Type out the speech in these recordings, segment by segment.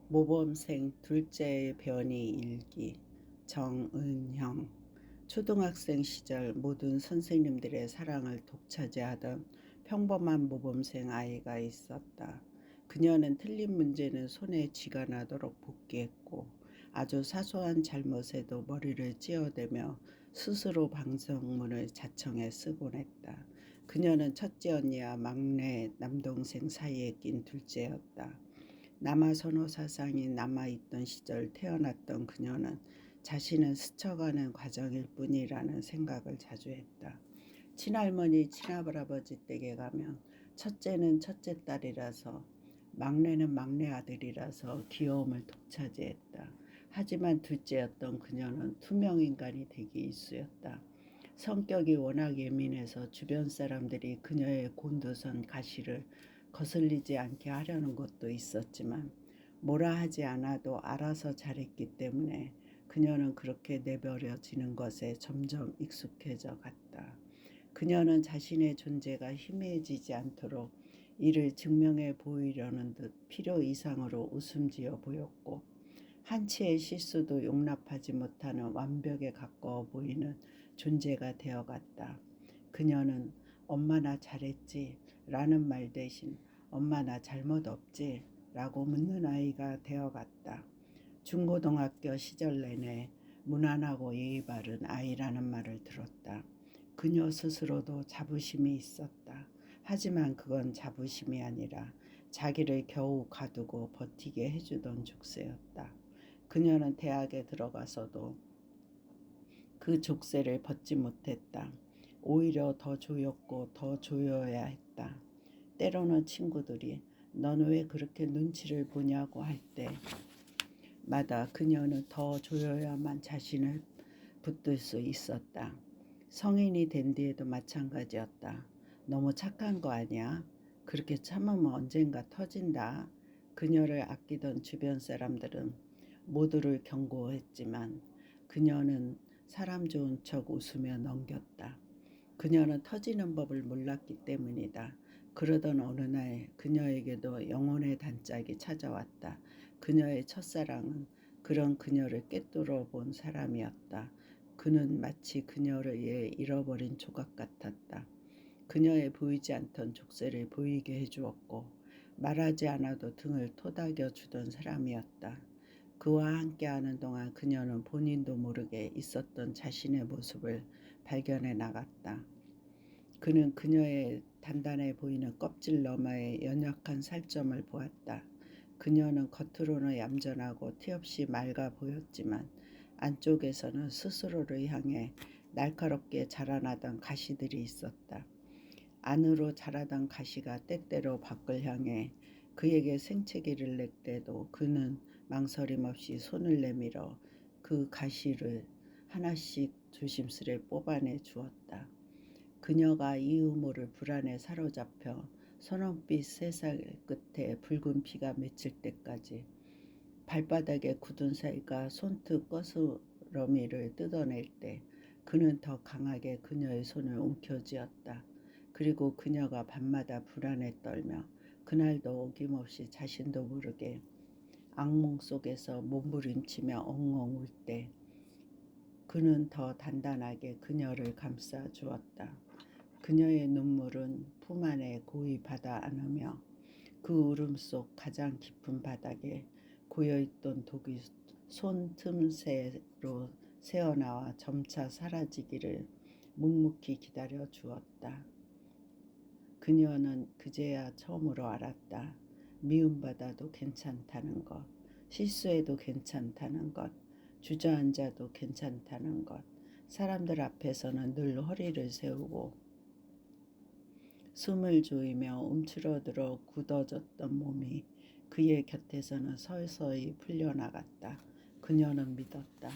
모범생 둘째의 변이 일기 정은형. 초등학생 시절 모든 선생님들의 사랑을 독차지하던 평범한 모범생 아이가 있었다. 그녀는 틀린 문제는 손에 쥐가 나도록 복기했고 아주 사소한 잘못에도 머리를 찧어대며 스스로 방송문을 자청해 쓰곤 했다. 그녀는 첫째 언니와 막내 남동생 사이에 낀 둘째였다. 남아선호 사상이 남아있던 시절 태어났던 그녀는 자신은 스쳐가는 과정일 뿐이라는 생각을 자주 했다. 친할머니, 친할아버지 댁에 가면 첫째는 첫째 딸이라서 막내는 막내 아들이라서 귀여움을 독차지했다. 하지만 둘째였던 그녀는 투명인간이 되기 일쑤였다. 성격이 워낙 예민해서 주변 사람들이 그녀의 곤두선 가시를 거슬리지 않게 하려는 것도 있었지만 뭐라 하지 않아도 알아서 잘했기 때문에 그녀는 그렇게 내버려지는 것에 점점 익숙해져 갔다. 그녀는 자신의 존재가 희미해지지 않도록 이를 증명해 보이려는 듯 필요 이상으로 웃음지어 보였고 한치의 실수도 용납하지 못하는 완벽에 가까워 보이는 존재가 되어갔다. 그녀는 엄마 나 잘했지? 라는 말 대신 엄마 나 잘못 없지? 라고 묻는 아이가 되어갔다. 중고등학교 시절 내내 무난하고 예의 바른 아이라는 말을 들었다. 그녀 스스로도 자부심이 있었다. 하지만 그건 자부심이 아니라 자기를 겨우 가두고 버티게 해주던 족쇄였다. 그녀는 대학에 들어가서도 그 족쇄를 벗지 못했다. 오히려 더 조였고 더 조여야 했다. 때로는 친구들이 넌 왜 그렇게 눈치를 보냐고 할 때마다 그녀는 더 조여야만 자신을 붙들 수 있었다. 성인이 된 뒤에도 마찬가지였다. 너무 착한 거 아니야? 그렇게 참으면 언젠가 터진다. 그녀를 아끼던 주변 사람들은 모두를 경고했지만 그녀는 사람 좋은 척 웃으며 넘겼다. 그녀는 터지는 법을 몰랐기 때문이다. 그러던 어느 날 그녀에게도 영혼의 단짝이 찾아왔다. 그녀의 첫사랑은 그런 그녀를 꿰뚫어 본 사람이었다. 그는 마치 그녀를 잃어버린 조각 같았다. 그녀의 보이지 않던 족쇄를 보이게 해주었고 말하지 않아도 등을 토닥여 주던 사람이었다. 그와 함께하는 동안 그녀는 본인도 모르게 있었던 자신의 모습을 발견해 나갔다. 그는 그녀의 단단해 보이는 껍질 너머의 연약한 살점을 보았다. 그녀는 겉으로는 얌전하고 티없이 맑아 보였지만 안쪽에서는 스스로를 향해 날카롭게 자라나던 가시들이 있었다. 안으로 자라던 가시가 때때로 밖을 향해 그에게 생채기를 낼 때도 그는 망설임 없이 손을 내밀어 그 가시를 하나씩 조심스레 뽑아내 주었다. 그녀가 이 의무를 불안에 사로잡혀 선홍빛 새살 끝에 붉은 피가 맺힐 때까지 발바닥에 굳은 살과 손톱 거스러미를 뜯어낼 때 그는 더 강하게 그녀의 손을 움켜쥐었다. 그리고 그녀가 밤마다 불안에 떨며 그날도 어김없이 자신도 모르게 악몽 속에서 몸부림치며 엉엉 울 때 그는 더 단단하게 그녀를 감싸 주었다. 그녀의 눈물은 품 안에 고이 받아 안으며 그 울음 속 가장 깊은 바닥에 고여있던 독이 손 틈새로 새어나와 점차 사라지기를 묵묵히 기다려 주었다. 그녀는 그제야 처음으로 알았다. 미움받아도 괜찮다는 것, 실수해도 괜찮다는 것, 주저앉아도 괜찮다는 것, 사람들 앞에서는 늘 허리를 세우고 숨을 조이며 움츠러들어 굳어졌던 몸이 그의 곁에서는 서서히 풀려나갔다. 그녀는 믿었다.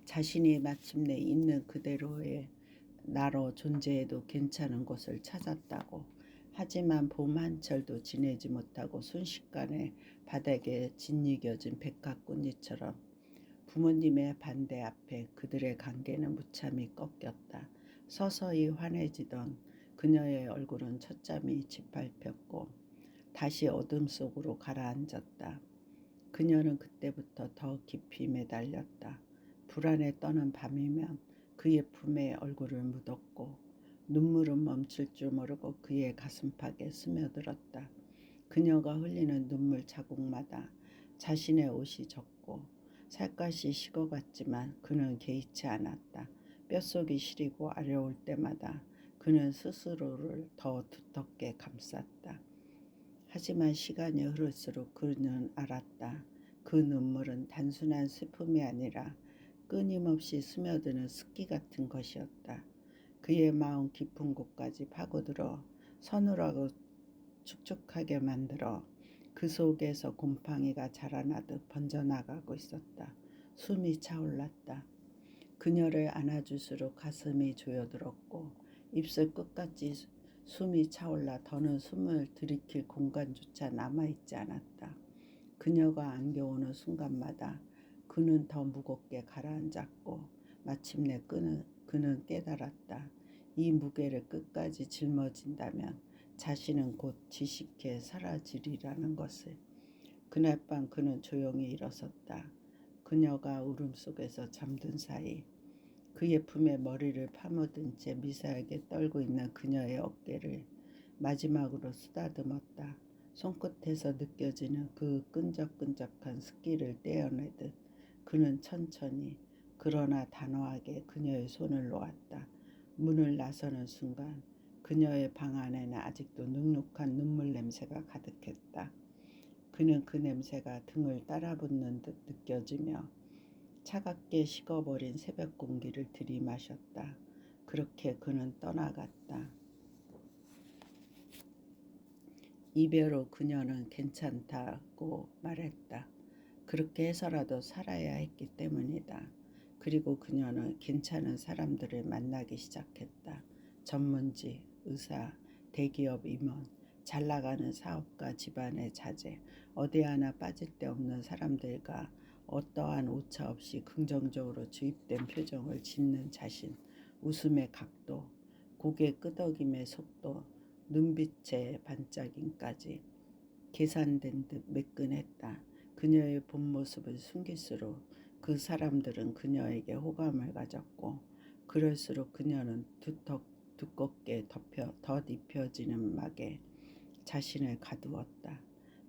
자신이 마침내 있는 그대로의 나로 존재해도 괜찮은 곳을 찾았다고. 하지만 봄 한철도 지내지 못하고 순식간에 바닥에 짓이겨진 백합꽃잎처럼 부모님의 반대 앞에 그들의 관계는 무참히 꺾였다. 서서히 환해지던 그녀의 얼굴은 첫잠이 짓밟혔고 다시 어둠 속으로 가라앉았다. 그녀는 그때부터 더 깊이 매달렸다. 불안에 떠는 밤이면 그의 품에 얼굴을 묻었고 눈물은 멈출 줄 모르고 그의 가슴팍에 스며들었다. 그녀가 흘리는 눈물 자국마다 자신의 옷이 젖고 살갗이 식어갔지만 그는 개의치 않았다. 뼛속이 시리고 아려올 때마다 그는 스스로를 더 두텁게 감쌌다. 하지만 시간이 흐를수록 그는 알았다. 그 눈물은 단순한 슬픔이 아니라 끊임없이 스며드는 습기 같은 것이었다. 그의 마음 깊은 곳까지 파고들어 서늘하고 축축하게 만들어 그 속에서 곰팡이가 자라나듯 번져나가고 있었다. 숨이 차올랐다. 그녀를 안아줄수록 가슴이 조여들었고 입술 끝까지 숨이 차올라 더는 숨을 들이킬 공간조차 남아있지 않았다. 그녀가 안겨오는 순간마다 그는 더 무겁게 가라앉았고 마침내 그는 깨달았다. 이 무게를 끝까지 짊어진다면 자신은 곧 지식해 사라지리라는 것을. 그날 밤 그는 조용히 일어섰다. 그녀가 울음 속에서 잠든 사이 그의 품에 머리를 파묻은 채 미세하게 떨고 있는 그녀의 어깨를 마지막으로 쓰다듬었다. 손끝에서 느껴지는 그 끈적끈적한 습기를 떼어내듯 그는 천천히 그러나 단호하게 그녀의 손을 놓았다. 문을 나서는 순간 그녀의 방 안에는 아직도 눅눅한 눈물 냄새가 가득했다. 그는 그 냄새가 등을 따라붙는 듯 느껴지며 차갑게 식어버린 새벽 공기를 들이마셨다. 그렇게 그는 떠나갔다. 이별 후 그녀는 괜찮다고 말했다. 그렇게 해서라도 살아야 했기 때문이다. 그리고 그녀는 괜찮은 사람들을 만나기 시작했다. 전문직, 의사, 대기업 임원, 잘나가는 사업가 집안의 자제, 어디 하나 빠질 데 없는 사람들과 어떠한 오차 없이 긍정적으로 주입된 표정을 짓는 자신, 웃음의 각도, 고개 끄덕임의 속도, 눈빛의 반짝임까지 계산된 듯 매끈했다. 그녀의 본 모습을 숨길수록 그 사람들은 그녀에게 호감을 가졌고 그럴수록 그녀는 두껍게 덧입혀지는 막에 자신을 가두었다.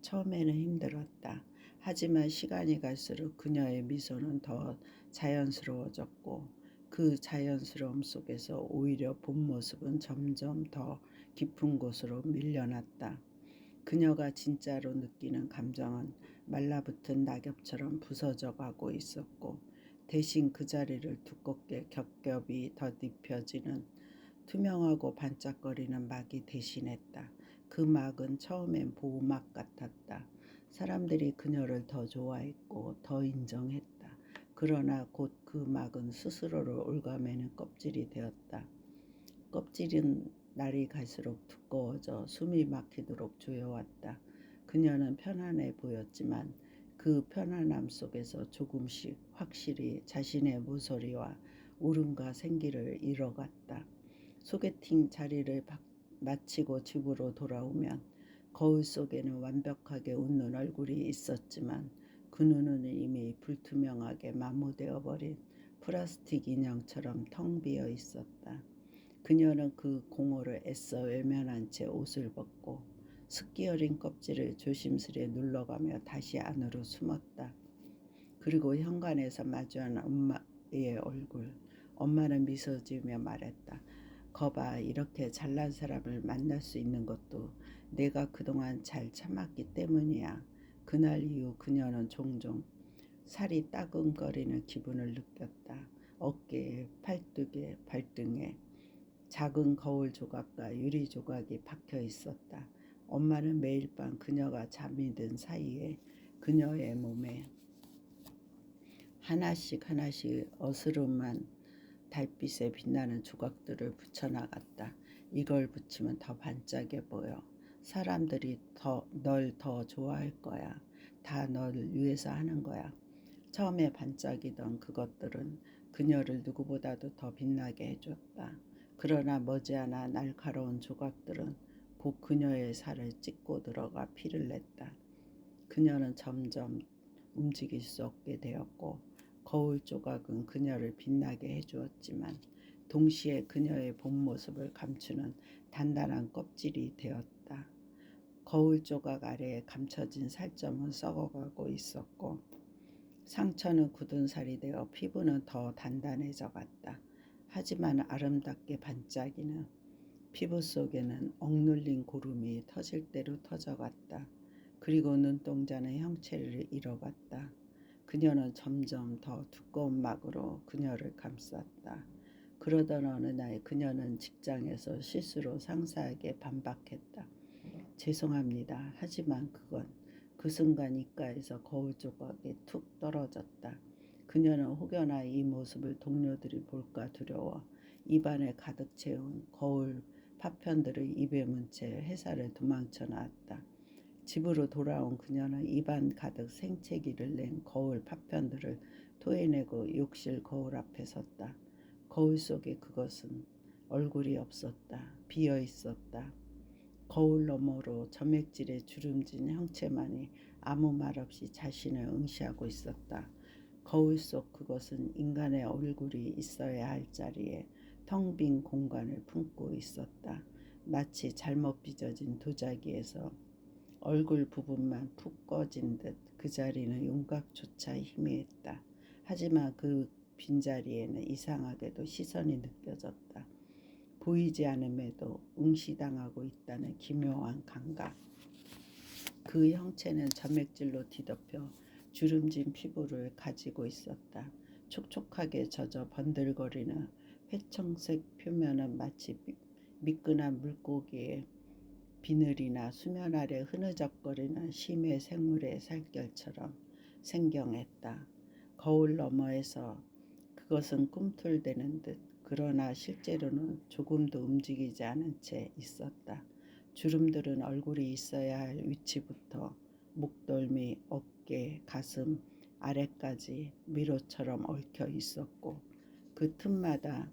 처음에는 힘들었다. 하지만 시간이 갈수록 그녀의 미소는 더 자연스러워졌고 그 자연스러움 속에서 오히려 본 모습은 점점 더 깊은 곳으로 밀려났다. 그녀가 진짜로 느끼는 감정은 말라붙은 낙엽처럼 부서져 가고 있었고 대신 그 자리를 두껍게 겹겹이 덧입혀지는 투명하고 반짝거리는 막이 대신했다. 그 막은 처음엔 보호막 같았다. 사람들이 그녀를 더 좋아했고 더 인정했다. 그러나 곧 그 막은 스스로를 옭아매는 껍질이 되었다. 껍질은 날이 갈수록 두꺼워져 숨이 막히도록 조여왔다. 그녀는 편안해 보였지만 그 편안함 속에서 조금씩 확실히 자신의 모서리와 울음과 생기를 잃어갔다. 소개팅 자리를 마치고 집으로 돌아오면 거울 속에는 완벽하게 웃는 얼굴이 있었지만 그 눈은 이미 불투명하게 마모되어 버린 플라스틱 인형처럼 텅 비어 있었다. 그녀는 그 공허를 애써 외면한 채 옷을 벗고 습기 어린 껍질을 조심스레 눌러가며 다시 안으로 숨었다. 그리고 현관에서 마주한 엄마의 얼굴. 엄마는 미소 지으며 말했다. 거봐, 이렇게 잘난 사람을 만날 수 있는 것도 내가 그동안 잘 참았기 때문이야. 그날 이후 그녀는 종종 살이 따끔거리는 기분을 느꼈다. 어깨에, 팔뚝에, 발등에 작은 거울 조각과 유리 조각이 박혀 있었다. 엄마는 매일 밤 그녀가 잠이 든 사이에 그녀의 몸에 하나씩 어스름한 달빛에 빛나는 조각들을 붙여나갔다. 이걸 붙이면 더 반짝여 보여. 사람들이 널 더 좋아할 거야. 다 널 위해서 하는 거야. 처음에 반짝이던 그것들은 그녀를 누구보다도 더 빛나게 해줬다. 그러나 머지않아 날카로운 조각들은 곧 그녀의 살을 찢고 들어가 피를 냈다. 그녀는 점점 움직일 수 없게 되었고 거울 조각은 그녀를 빛나게 해주었지만 동시에 그녀의 본 모습을 감추는 단단한 껍질이 되었다. 거울 조각 아래에 감춰진 살점은 썩어가고 있었고 상처는 굳은 살이 되어 피부는 더 단단해져 갔다. 하지만 아름답게 반짝이는 피부 속에는 억눌린 고름이 터질 대로 터져갔다. 그리고 눈동자는 형체를 잃어갔다. 그녀는 점점 더 두꺼운 막으로 그녀를 감쌌다. 그러던 어느 날 그녀는 직장에서 실수로 상사에게 반박했다. 죄송합니다. 하지만 그건 그 순간 입가에서 거울 조각이 툭 떨어졌다. 그녀는 혹여나 이 모습을 동료들이 볼까 두려워 입안에 가득 채운 거울 파편들을 입에 문 채 회사를 도망쳐 나왔다. 집으로 돌아온 그녀는 입안 가득 생채기를 낸 거울 파편들을 토해내고 욕실 거울 앞에 섰다. 거울 속에 그것은 얼굴이 없었다. 비어 있었다. 거울 너머로 점액질에 주름진 형체만이 아무 말 없이 자신을 응시하고 있었다. 거울 속 그것은 인간의 얼굴이 있어야 할 자리에 텅 빈 공간을 품고 있었다. 마치 잘못 빚어진 도자기에서 얼굴 부분만 푹 꺼진 듯 그 자리는 윤곽조차 희미했다. 하지만 그 빈자리에는 이상하게도 시선이 느껴졌다. 보이지 않음에도 응시당하고 있다는 기묘한 감각. 그 형체는 점액질로 뒤덮여 주름진 피부를 가지고 있었다. 촉촉하게 젖어 번들거리는 회청색 표면은 마치 미끈한 물고기의 비늘이나 수면 아래 흐느적거리는 심해 생물의 살결처럼 생경했다. 거울 너머에서 그것은 꿈틀대는 듯 그러나 실제로는 조금도 움직이지 않은 채 있었다. 주름들은 얼굴이 있어야 할 위치부터 목덜미, 어깨, 가슴 아래까지 미로처럼 얽혀 있었고 그 틈마다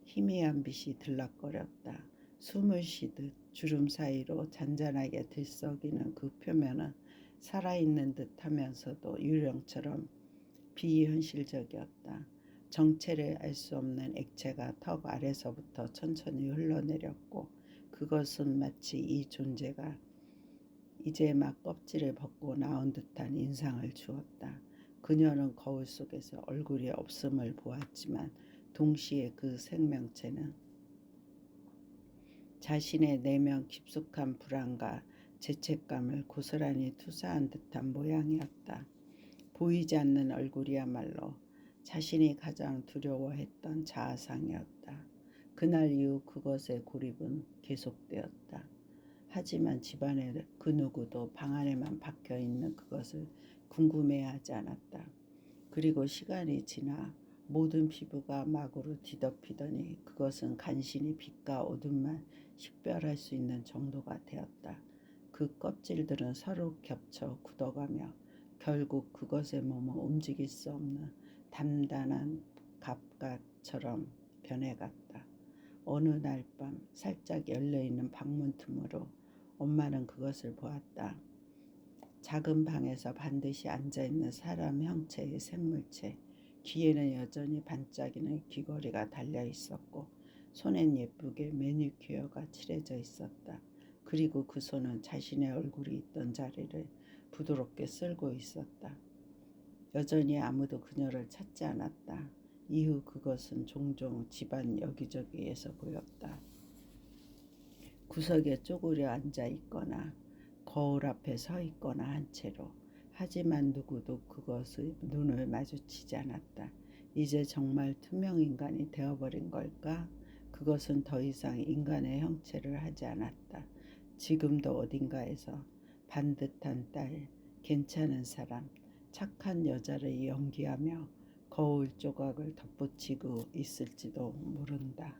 희미한 빛이 들락거렸다. 숨을 쉬듯 주름 사이로 잔잔하게 들썩이는 그 표면은 살아있는 듯 하면서도 유령처럼 비현실적이었다. 정체를 알 수 없는 액체가 턱 아래서부터 천천히 흘러내렸고 그것은 마치 이 존재가 이제 막 껍질을 벗고 나온 듯한 인상을 주었다. 그녀는 거울 속에서 얼굴이 없음을 보았지만 동시에 그 생명체는 자신의 내면 깊숙한 불안과 죄책감을 고스란히 투사한 듯한 모양이었다. 보이지 않는 얼굴이야말로 자신이 가장 두려워했던 자아상이었다. 그날 이후 그것의 고립은 계속되었다. 하지만 집안의 그 누구도 방 안에만 박혀있는 그것을 궁금해하지 않았다. 그리고 시간이 지나 모든 피부가 막으로 뒤덮이더니 그것은 간신히 빛과 어둠만 식별할 수 있는 정도가 되었다. 그 껍질들은 서로 겹쳐 굳어가며 결국 그것의 몸은 움직일 수 없는 단단한 갑각처럼 변해갔다. 어느 날 밤 살짝 열려있는 방문 틈으로 엄마는 그것을 보았다. 작은 방에서 반드시 앉아있는 사람 형체의 생물체, 귀에는 여전히 반짝이는 귀걸이가 달려있었고 손엔 예쁘게 매니큐어가 칠해져 있었다. 그리고 그 손은 자신의 얼굴이 있던 자리를 부드럽게 쓸고 있었다. 여전히 아무도 그녀를 찾지 않았다. 이후 그것은 종종 집안 여기저기에서 보였다. 구석에 쪼그려 앉아 있거나 거울 앞에 서 있거나 한 채로. 하지만 누구도 그것의 눈을 마주치지 않았다. 이제 정말 투명 인간이 되어버린 걸까? 그것은 더 이상 인간의 형체를 하지 않았다. 지금도 어딘가에서 반듯한 딸, 괜찮은 사람, 착한 여자를 연기하며 거울 조각을 덧붙이고 있을지도 모른다.